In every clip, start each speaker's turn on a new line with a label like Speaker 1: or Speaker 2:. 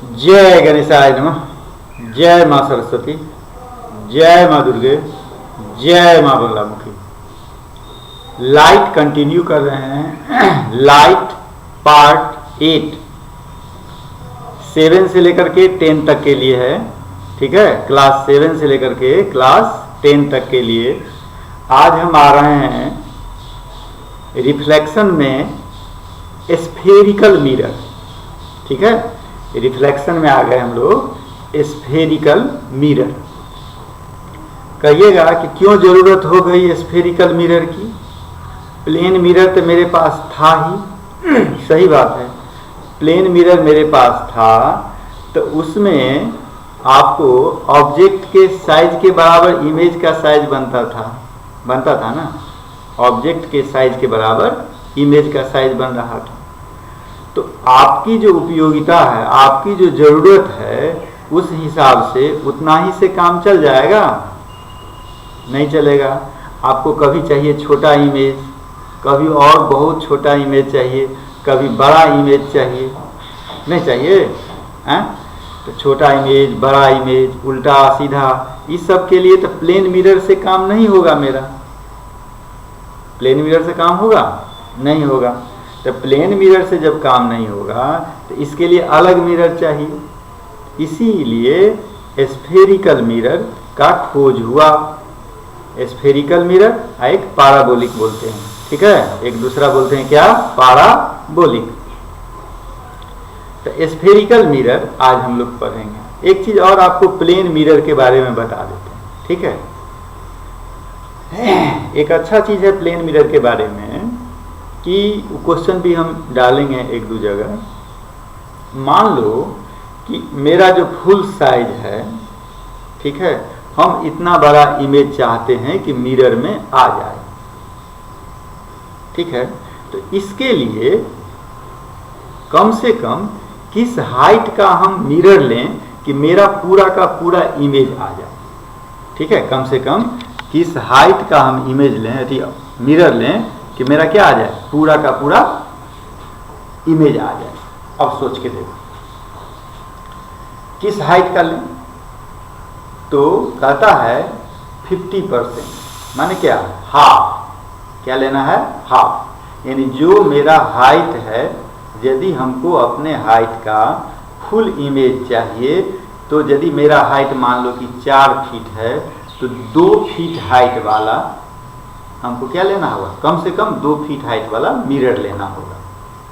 Speaker 1: जय गणेशाय नमः। जय माँ सरस्वती, जय माँ दुर्गे, जय माँ बंगलामुखी। लाइट कंटिन्यू कर रहे हैं। लाइट पार्ट 8 7 से लेकर के 10 तक के लिए है। ठीक है, क्लास 7 से लेकर के क्लास 10 तक के लिए आज हम आ रहे हैं रिफ्लेक्शन में स्फेरिकल मिरर। ठीक है, रिफ्लेक्शन में आ गए हम लोग स्फेरिकल मिरर। कहिएगा कि क्यों जरूरत हो गई स्फेरिकल मिरर की? प्लेन मिरर तो मेरे पास था ही। सही बात है, प्लेन मिरर मेरे पास था तो उसमें आपको ऑब्जेक्ट के साइज के बराबर इमेज का साइज बनता था ना। ऑब्जेक्ट के साइज के बराबर इमेज का साइज बन रहा था। तो आपकी जो उपयोगिता है, आपकी जो जरूरत है, उस हिसाब से उतना ही से काम चल जाएगा? नहीं चलेगा। आपको कभी चाहिए छोटा इमेज, कभी और बहुत छोटा इमेज चाहिए, कभी बड़ा इमेज चाहिए, नहीं चाहिए हैं? तो छोटा इमेज, बड़ा इमेज, उल्टा सीधा, इस सब के लिए तो प्लेन मिरर से काम नहीं होगा मेरा। प्लेन मिरर से काम होगा? नहीं होगा। तो प्लेन मिरर से जब काम नहीं होगा तो इसके लिए अलग मिरर चाहिए। इसीलिए स्फेरिकल मिरर का खोज हुआ। स्फेरिकल मिरर एक पाराबोलिक बोलते हैं। ठीक है, एक दूसरा बोलते हैं क्या? पाराबोलिक। तो स्फेरिकल मिरर आज हम लोग पढ़ेंगे। एक चीज और आपको प्लेन मिरर के बारे में बता देते हैं। ठीक है, एक अच्छा चीज है प्लेन मिरर के बारे में कि क्वेश्चन भी हम डालेंगे एक दो जगह। मान लो कि मेरा जो फुल साइज है, ठीक है, हम इतना बड़ा इमेज चाहते हैं कि मिरर में आ जाए। ठीक है, तो इसके लिए कम से कम किस हाइट का हम मिरर लें कि मेरा पूरा का पूरा इमेज आ जाए। ठीक है, कम से कम किस हाइट का हम इमेज लें, मिरर लें कि मेरा क्या आ जाए? पूरा का पूरा इमेज आ जाए। अब सोच के देखो किस हाइट का लें। तो कहता है 50%, माने क्या? हाफ। क्या लेना है? हाफ। यानी जो मेरा हाइट है, यदि हमको अपने हाइट का फुल इमेज चाहिए तो यदि मेरा हाइट मान लो कि 4 फीट है तो 2 फीट हाइट वाला हमको क्या लेना होगा? कम से कम 2 फीट हाइट वाला मिरर लेना होगा।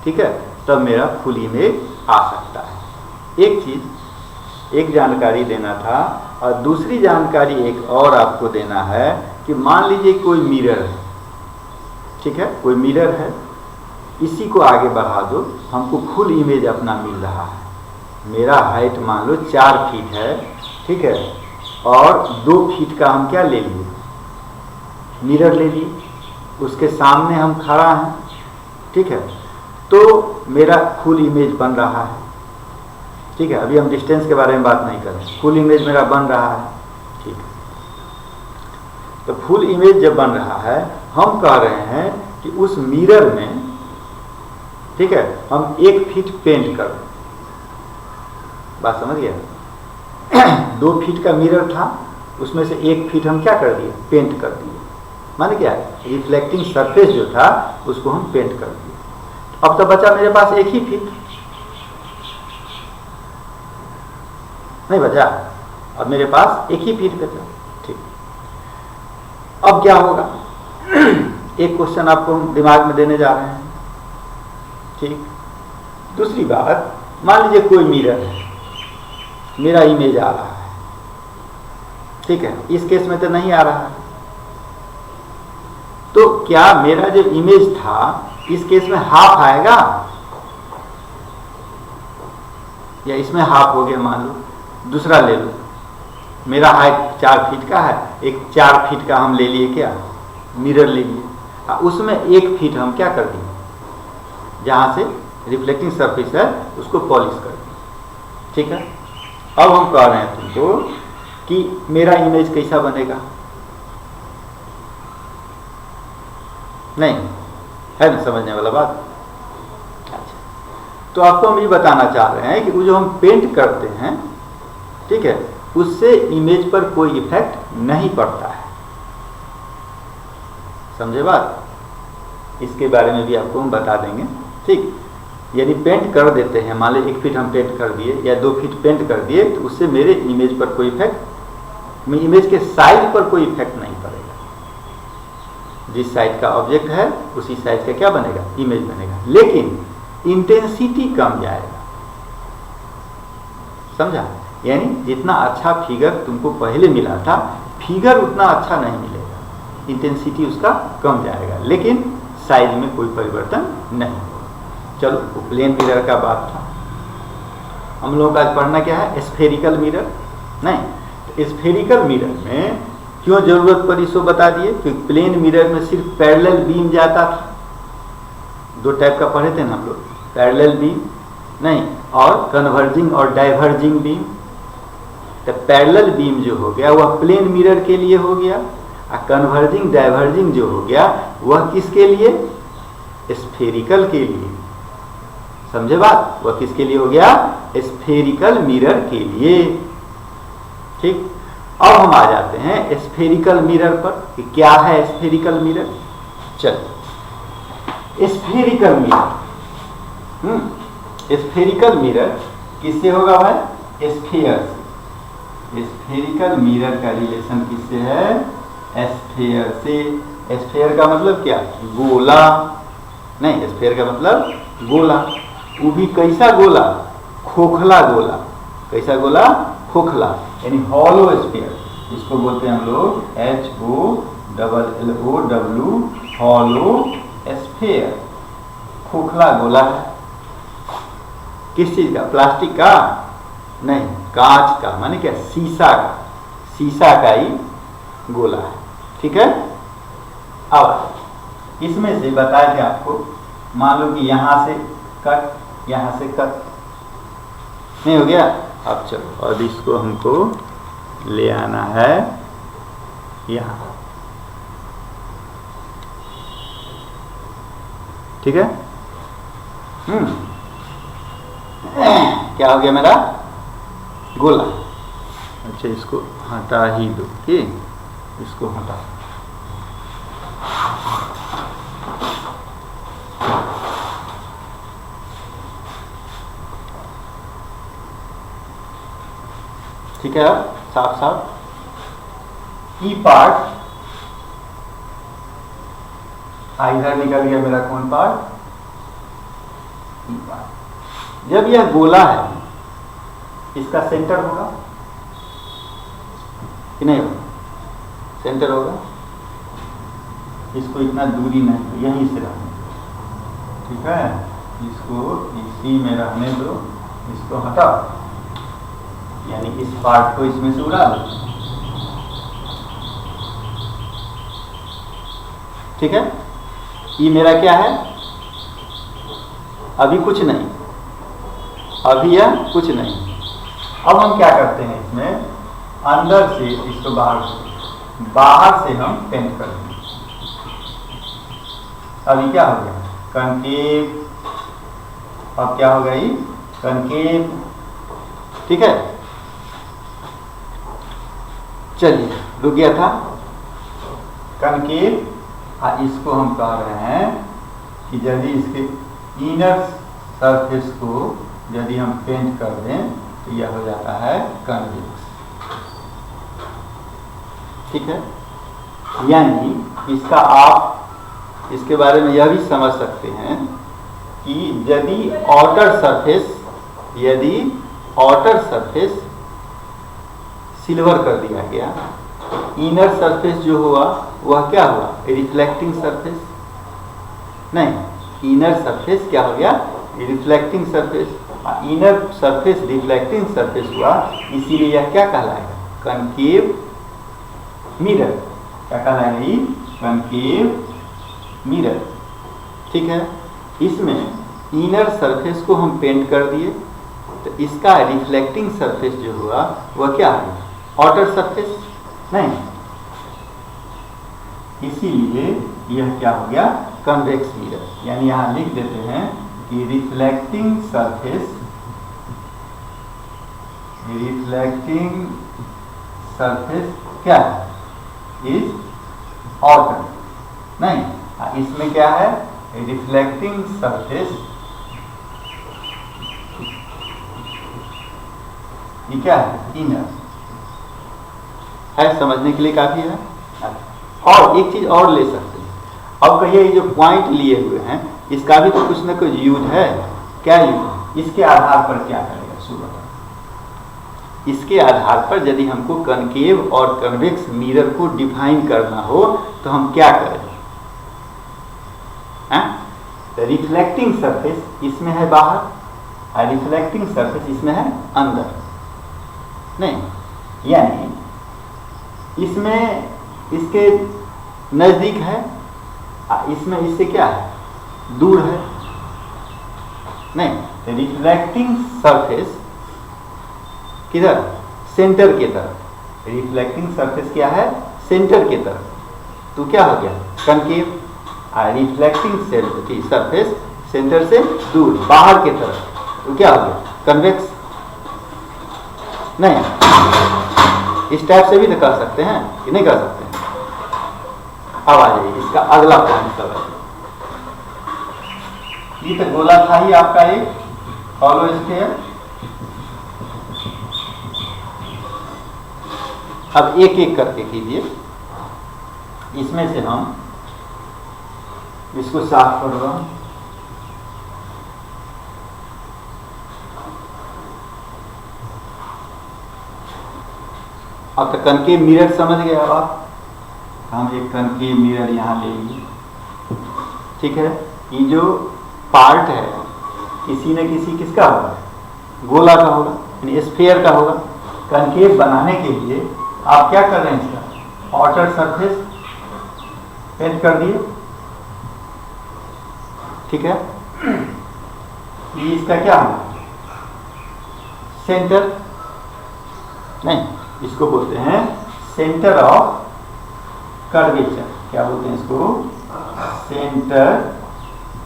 Speaker 1: ठीक है, तब मेरा फुल इमेज आ सकता है। एक चीज, एक जानकारी देना था। और दूसरी जानकारी एक और आपको देना है कि मान लीजिए कोई मिरर है। ठीक है, कोई मिरर है, इसी को आगे बढ़ा दो, हमको फुल इमेज अपना मिल रहा है। मेरा हाइट मान लो 4 फीट है, ठीक है, और 2 फीट का हम क्या ले लिए? मिरर ले लिए। उसके सामने हम खड़ा हैं। ठीक है, तो मेरा फुल इमेज बन रहा है। ठीक है, अभी हम डिस्टेंस के बारे में बात नहीं कर रहे हैं, फुल इमेज मेरा बन रहा है। ठीक है, तो फुल इमेज जब बन रहा है, हम कह रहे हैं कि उस मिरर में, ठीक है, हम 1 फीट पेंट कर दें। बात समझ गया? 2 फीट का मिरर था, उसमें से 1 फीट हम क्या कर दिए? पेंट कर दिए। माने क्या? रिफ्लेक्टिंग सरफेस जो था उसको हम पेंट कर दिए। अब तो बचा मेरे पास 1 ही फीट, नहीं बचा? अब मेरे पास 1 ही फीट बचा। ठीक, अब क्या होगा? एक क्वेश्चन आपको हम दिमाग में देने जा रहे हैं। ठीक, दूसरी बात, मान लीजिए कोई मिरर है, मेरा इमेज आ रहा है। ठीक है, इस केस में तो नहीं आ रहा है। तो क्या मेरा जो इमेज था इस केस में हाफ आएगा? या इसमें हाफ हो गया? मान लो दूसरा ले लो, मेरा हाइट 4 फीट का है, एक 4 फीट का हम ले लिए क्या? मिरर ले लिए। उसमें 1 फीट हम क्या कर दिए? जहां से रिफ्लेक्टिंग सरफेस है उसको पॉलिश कर दिए। ठीक है, अब हम कह रहे हैं तुमको कि मेरा इमेज कैसा बनेगा? नहीं है ना समझने वाला बात? अच्छा, तो आपको हम ये बताना चाह रहे हैं कि वो जो हम पेंट करते हैं, ठीक है, उससे इमेज पर कोई इफेक्ट नहीं पड़ता है। समझे बात? इसके बारे में भी आपको हम बता देंगे। ठीक, यदि पेंट कर देते हैं, मान लीजिए 1 फीट हम पेंट कर दिए या 2 फीट पेंट कर दिए, तो उससे मेरे इमेज पर कोई इफेक्ट, इमेज के साइज पर कोई इफेक्ट नहीं पड़ेगा। जिस साइज का ऑब्जेक्ट है उसी साइज का क्या बनेगा? इमेज बनेगा, लेकिन इंटेंसिटी कम जाएगा। समझा? यानी जितना अच्छा फिगर तुमको पहले मिला था, फिगर उतना अच्छा नहीं मिलेगा, इंटेंसिटी उसका कम जाएगा, लेकिन साइज में कोई परिवर्तन नहीं। चलो, वो प्लेन मिरर का बात था। हम लोगों का आज पढ़ना क्या है? Spherical mirror. नहीं, स्फेरिकल मिरर में क्यों जरूरत पड़ी सो बता दिए, क्योंकि प्लेन मिरर में सिर्फ पैरेलल बीम जाता था। 2 टाइप का पढ़े थे ना हम लोग, पैरेलल बीम नहीं, और कन्वर्जिंग और डाइवर्जिंग बीम। तो पैरेलल बीम जो हो गया वह प्लेन मिरर के लिए हो गया, और कन्वर्जिंग डाइवर्जिंग जो हो गया वह किसके लिए? स्फेरिकल के लिए। समझे बात? वह किसके लिए हो गया? स्फेरिकल मिरर के लिए। ठीक, अब हम आ जाते हैं स्फेरिकल मिरर पर कि क्या है स्फेरिकल मिरर। चलो, स्फेरिकल मिरर, स्फेरिकल मिरर किससे होगा भाई? स्फीयर से। स्फेरिकल मिरर का रिलेशन किससे है? स्फीयर से। स्फीयर का मतलब क्या? गोला। नहीं, स्फीयर का मतलब गोला। वो भी कैसा गोला? खोखला गोला। कैसा गोला? खोखला, यानी हॉलो स्फीयर। इसको बोलते हैं हम लोग HOLLOW, हॉलो स्फीयर। खोखला गोला है। किस चीज का? प्लास्टिक का नहीं, कांच का, माने क्या? शीशा का। शीशा का ही गोला है। ठीक है। अब इसमें से बताया थे आपको, मान लो कि यहां से कट, यहां से कट, नहीं हो गया? अब चलो, अब इसको हमको ले आना है यहां। ठीक है। क्या हो गया मेरा? गोला। अच्छा, इसको हटा ही दो कि इसको हटा। ठीक है, साफ साफ की पार्ट इधर निकल गया मेरा कौन पार्ट? की पार्ट। जब यह गोला है, इसका सेंटर होगा कि नहीं होगा? सेंटर होगा। इसको इतना दूरी नहीं, यहीं से रहने दो। ठीक है, इसको इसी में रहने दो, इसको हटाओ, यानी इस पार्ट को इसमें से उड़ा दो। ठीक है, ये मेरा क्या है? अभी कुछ नहीं, अभी यह कुछ नहीं। अब हम क्या करते हैं, इसमें अंदर से इसको बाहर से हम पेंट कर देंगे। अभी क्या हो गया? कनकेव। अब क्या हो गई? कनकेव। ठीक है, चलिए, रुक गया था कनकेव। इसको हम कह रहे हैं कि यदि इसके इनर सरफेस को यदि हम पेंट कर दें तो यह हो जाता है कन्वेक्स। ठीक है, यानी इसका आप इसके बारे में यह भी समझ सकते हैं कि यदि आउटर सरफेस सिल्वर कर दिया गया, इनर सरफेस जो हुआ वह क्या हुआ? Reflecting surface. नहीं, इनर सरफेस क्या हो गया? Reflecting surface. Inner surface reflecting surface हुआ, इसीलिए यह क्या कहलाएगा? Concave mirror. क्या कहलाएगा? ये कनकेव मिरर। ठीक है, इसमें इनर सरफेस को हम पेंट कर दिए, तो इसका रिफ्लेक्टिंग सरफेस जो हुआ वह क्या है? Outer surface. नहीं, इसीलिए यह क्या हो गया? Convex mirror. यानी यहां लिख देते हैं कि रिफ्लेक्टिंग सरफेस क्या है, इज ऑटन। नहीं, इसमें क्या है, रिफ्लेक्टिंग सरफेस ये क्या है, इनर है। समझने के लिए काफी है। और एक चीज और ले सकते हैं। अब कहिए ये जो पॉइंट लिए हुए हैं इसका भी तो कुछ ना कुछ यूज है। क्या यूज, इसके आधार पर क्या करेगा शुरू बताओ। इसके आधार पर यदि हमको कनकेव और कन्वेक्स मिरर को डिफाइन करना हो तो हम क्या करें। रिफ्लेक्टिंग सरफेस इसमें है बाहर और रिफ्लेक्टिंग सरफेस इसमें है अंदर। नहीं, यानी इसमें इसके नजदीक है, इसमें इससे क्या है, दूर है। नहीं, रिफ्लेक्टिंग सरफेस किधर, सेंटर की तरफ। रिफ्लेक्टिंग सरफेस क्या है, सेंटर की तरफ। तो क्या हो गया, कनकेव। रिफ्लेक्टिंग सरफेस सेंटर से दूर, बाहर की तरफ। तो क्या हो गया, कन्वेक्स। नहीं, इस टाइप से भी तो कर सकते हैं कि नहीं कर सकते हैं। अब आ जाइए इसका अगला पॉइंट सब है। ये तो गोला था ही आपका एक हॉलो स्फीयर। अब एक एक करके कीजिए। इसमें से हम इसको साफ कर रहा हूं। अब तो कनकेव मिरर समझ गए। अब आप, हम एक कनकेव मिरर यहां लेंगे, ठीक है। ये जो पार्ट है किसी न किसी किसका होगा, गोला का होगा, यानी स्फीयर का होगा। कनकेव बनाने के लिए आप क्या कर रहे हैं, इसका आउटर सरफेस पेंट कर दिए, ठीक है। ये इसका क्या होगा, सेंटर। नहीं, इसको बोलते हैं सेंटर ऑफ कर्वेचर। क्या बोलते हैं इसको, सेंटर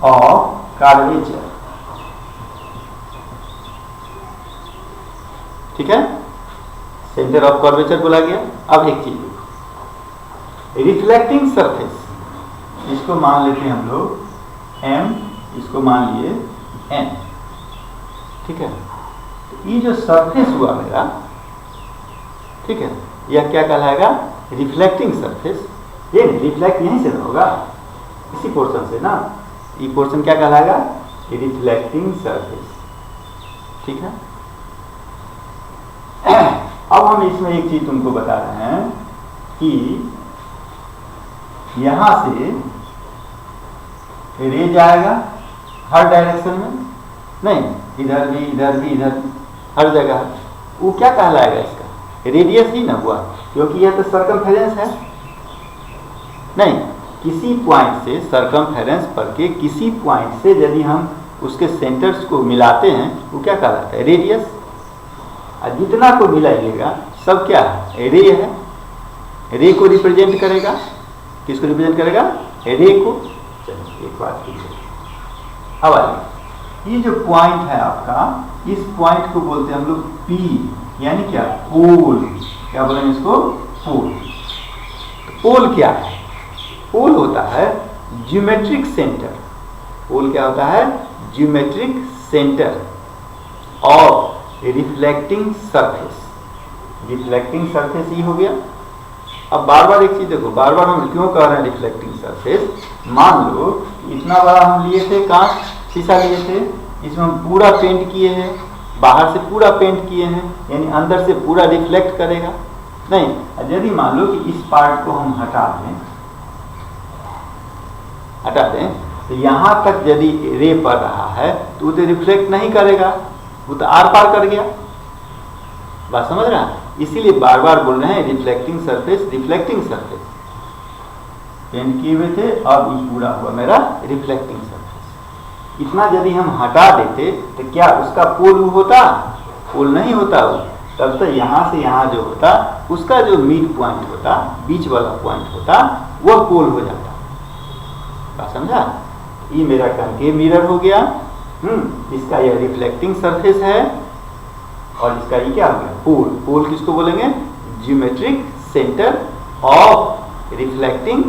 Speaker 1: ऑफ कर्वेचर, ठीक है। सेंटर ऑफ कर्वेचर बोला गया। अब एक चीज, रिफ्लेक्टिंग सरफेस, इसको मान लेते हैं हम लोग m, इसको मान लिए n, ठीक है। तो ये जो सरफेस हुआ मेरा, ठीक है, यह क्या कहलाएगा, रिफ्लेक्टिंग सरफेस। ये रिफ्लेक्ट यहीं से होगा, इसी पोर्शन से ना। ये पोर्शन क्या कहलाएगा, रिफ्लेक्टिंग सरफेस, ठीक है। अब हम इसमें एक चीज तुमको बता रहे हैं कि यहां से रे जाएगा हर डायरेक्शन में। नहीं, इधर भी, इधर भी, इधर भी, हर जगह। वो क्या कहलाएगा, इसका रेडियस ही ना हुआ, क्योंकि यह तो सर्कमफेरेंस है। नहीं, किसी पॉइंट से सर्कमफेरेंस पर के किसी पॉइंट से यदि हम उसके सेंटर्स को मिलाते हैं, वो क्या कहलाता है, रेडियस। और जितना को मिलाइएगा सब क्या है, रे है। रे को रिप्रेजेंट करेगा, किसको रिप्रेजेंट करेगा, रे को। चलिए एक बात कीजिए। अब आइए, ये जो पॉइंट है आपका, इस पॉइंट को बोलते हैं हम लोग P, यानी क्या, पोल। क्या बोलेंगे इसको, पोल। तो पोल क्या है, पोल होता है ज्योमेट्रिक सेंटर। पोल क्या होता है, geometric centre of reflecting surface. Reflecting surface ये हो गया। अब बार बार एक चीज देखो, बार बार हम क्यों कह रहे हैं रिफ्लेक्टिंग सरफेस। मान लो इतना बड़ा हम लिए थे कांच, शीशा लिए थे, इसमें हम पूरा पेंट किए हैं, बाहर से पूरा पेंट किए हैं, यानी अंदर से पूरा रिफ्लेक्ट करेगा। नहीं, यदि मान लो कि इस पार्ट को हम हटा दें, तो यहां तक यदि रे पड़ रहा है तो वो तो रिफ्लेक्ट नहीं करेगा, वो तो आर पार कर गया। बात समझ रहे हैं, इसीलिए बार बार बोल रहे हैं reflecting surface, reflecting surface. Paint किए हुए थे, अब ये पूरा हुआ मेरा रिफ्लेक्टिंग सरफेस। इतना यदि हम हटा देते तो क्या उसका पोल होता, पोल नहीं होता। वो तब तक यहां से यहां जो होता, उसका जो मिड पॉइंट होता, बीच वाला पॉइंट होता, वह पोल हो जाता। बात समझा। ये मेरा कनकेव मिरर हो गया, इसका यह रिफ्लेक्टिंग सरफेस है और इसका ये क्या हो गया, पोल। पोल किसको बोलेंगे, geometric centre of reflecting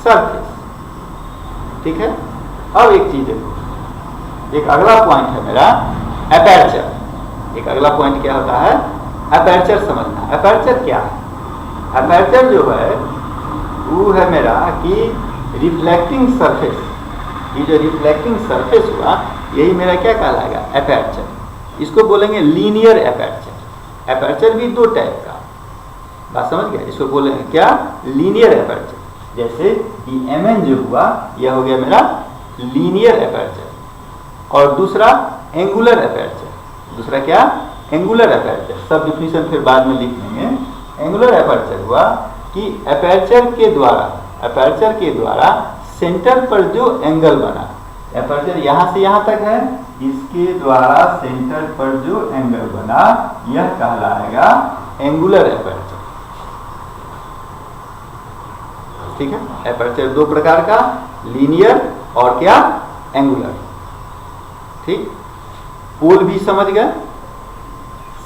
Speaker 1: surface. ठीक है। अब एक चीज देखो, एक अगला पॉइंट है मेरा एपर्चर। एक अगला पॉइंट क्या होता है, एपर्चर समझना। एपर्चर क्या है, एपर्चर जो है वो है मेरा कि रिफ्लेक्टिंग सरफेस, ये जो रिफ्लेक्टिंग सरफेस हुआ यही मेरा क्या कहलाएगा, एपर्चर। इसको बोलेंगे लीनियर एपर्चर। एपर्चर भी दो टाइप का, बात समझ गया, इसको बोलेंगे क्या, लीनियर एपर्चर। जैसे ये एमएन जो हुआ यह हो गया मेरा लीनियर एपर्चर, और दूसरा एंगुलर एपर्चर। दूसरा क्या, एंगुलर एपर्चर। सब डिफिनीशन फिर बाद में लिख लेंगे। एंगुलर एपर्चर हुआ कि एपर्चर के द्वारा सेंटर पर जो एंगल बना, एपर्चर यहां से यहां तक है, इसके द्वारा सेंटर पर जो एंगल बना यह कहलाएगा एंगुलर एपर्चर। ठीक है। एपर्चर दो प्रकार का, लीनियर और क्या, एंगुलर। ठीक। पोल भी समझ गए,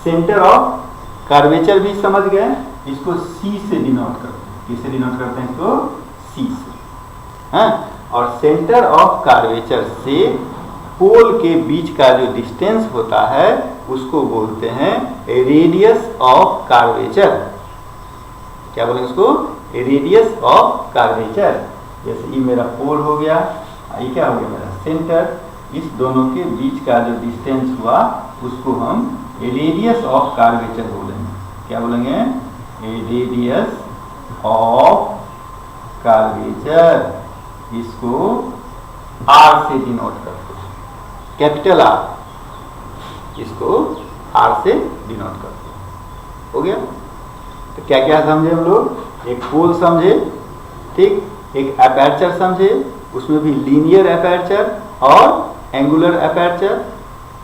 Speaker 1: सेंटर ऑफ कर्वेचर भी समझ गए। इसको सी से डिनोट करते हैं, किससे डिनोट करते हैं इसको, सी से। हाँ? और सेंटर ऑफ कर्वेचर से पोल के बीच का जो डिस्टेंस होता है उसको बोलते हैं रेडियस ऑफ कर्वेचर। क्या बोलेंगे उसको, रेडियस ऑफ कर्वेचर। जैसे ये मेरा पोल हो गया, ये क्या हो गया मेरा सेंटर, इस दोनों के बीच का जो डिस्टेंस हुआ उसको हम रेडियस ऑफ कर्वेचर बोलेंगे। क्या बोलेंगे, रेडियस ऑफ कर्वेचर। इसको आर से डिनोट करते हैं, कैपिटल आर, इसको आर से डिनोट करते हैं। हो गया। तो क्या क्या समझे हम लोग, एक पोल समझे, ठीक, एक एपर्चर समझे, उसमें भी लीनियर एपर्चर और एंगुलर एपर्चर।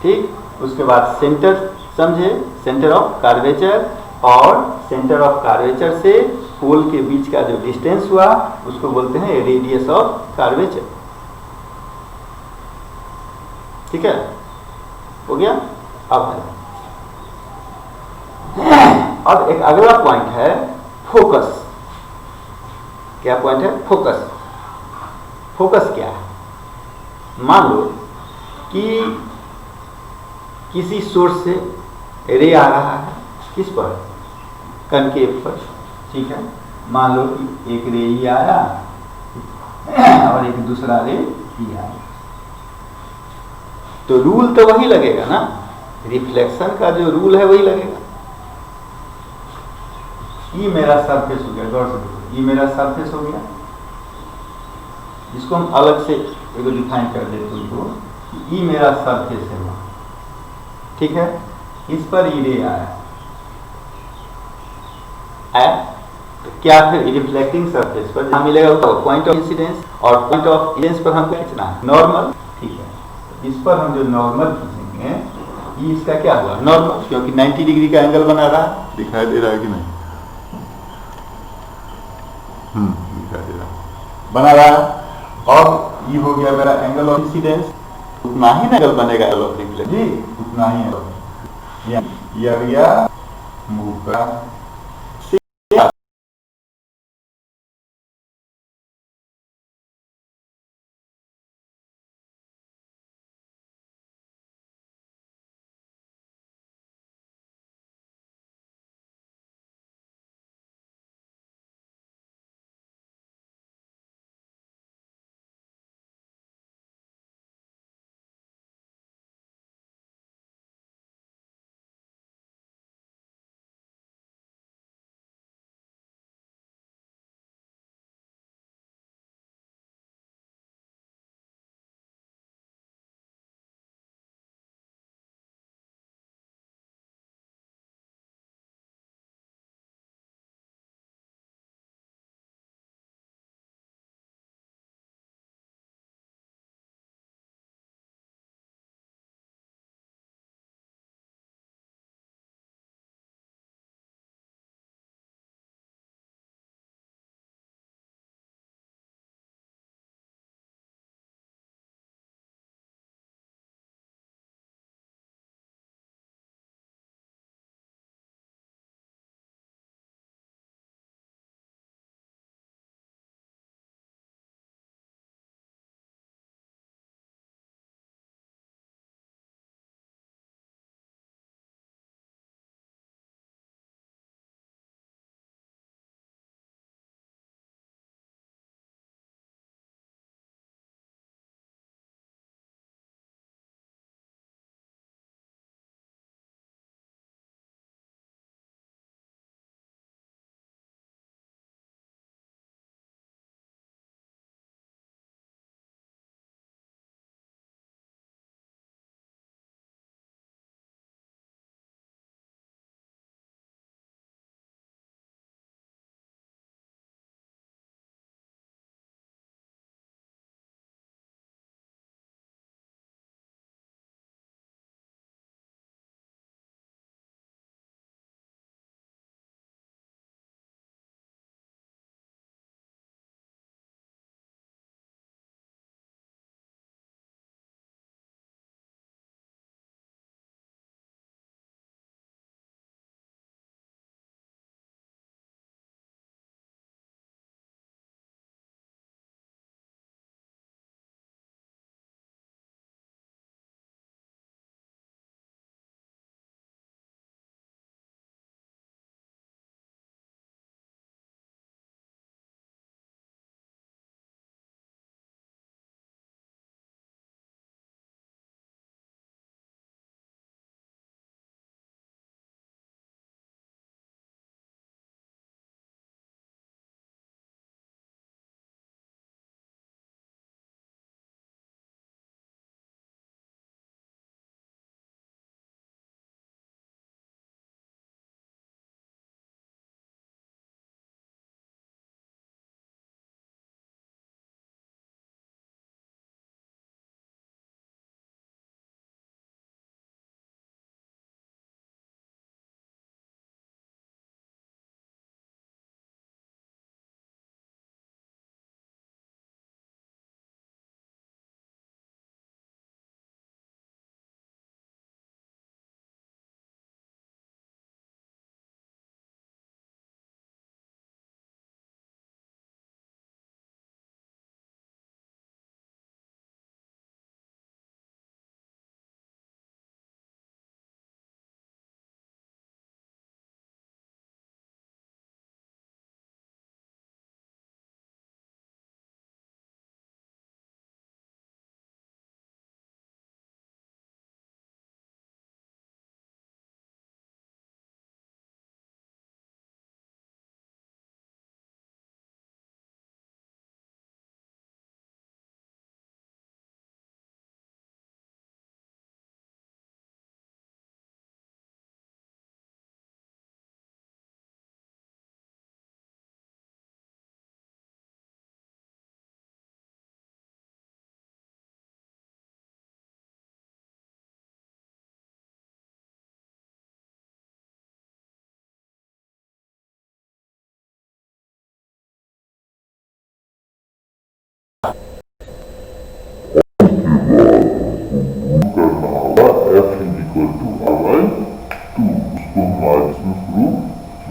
Speaker 1: ठीक। उसके बाद सेंटर समझे, सेंटर ऑफ कर्वेचर, और सेंटर ऑफ कर्वेचर से पोल के बीच का जो डिस्टेंस हुआ उसको बोलते हैं रेडियस ऑफ कर्वेचर। ठीक है, हो गया। अब एक अगला पॉइंट है फोकस। क्या पॉइंट है, फोकस। फोकस क्या है, मान लो कि किसी सोर्स से रे आ रहा है, किस पर, कनकेव पर। ठीक है। मान लो कि एक रे ही आया और एक दूसरा रे ही आया, तो रूल तो वही लगेगा ना, रिफ्लेक्शन का जो रूल है वही लगेगा। ये मेरा सरफेस हो गया, गौर से देखो, ये मेरा सरफेस हो गया। इसको हम अलग से एक डिफाइन कर देते तुमको, ये मेरा सरफेस है, ठीक है। इस पर ये रे आया, तो क्या फिर रिफ्लेक्टिंग सरफेस पर जहां मिलेगा पॉइंट ऑफ इंसिडेंस, और पॉइंट ऑफ इंसिडेंस पर हमको खींचना है नॉर्मल। ठीक है, तो इस पर हम जो नॉर्मल खींचेंगे, ये इसका क्या हुआ, नॉर्मल, क्योंकि 90 डिग्री का एंगल बना रहा है। दिखाई दे रहा है कि नहीं, दिखाई दे रहा है, बना रहा है। और ये हो गया मेरा एंगल ऑफ इंसिडेंस, उतना ही एंगल बनेगा एंगल ऑफ रिफ्लेक्शन, उतना ही ये मूव का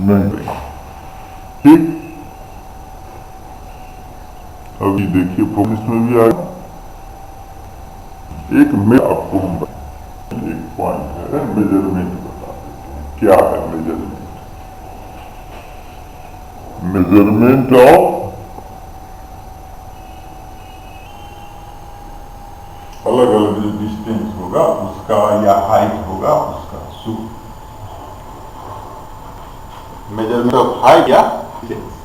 Speaker 2: नहीं। ठीक, अभी देखिए फोकस में भी आएगा। एक मैं आपको एक पॉइंट है, मेजरमेंट बता देते हैं। क्या है मेजरमेंट? मेजरमेंट ऑफ अलग अलग जो डिस्टेंस होगा उसका या हाइट होगा उसका मेजरमेंट ऑफ हाइट या डिस्टेंस।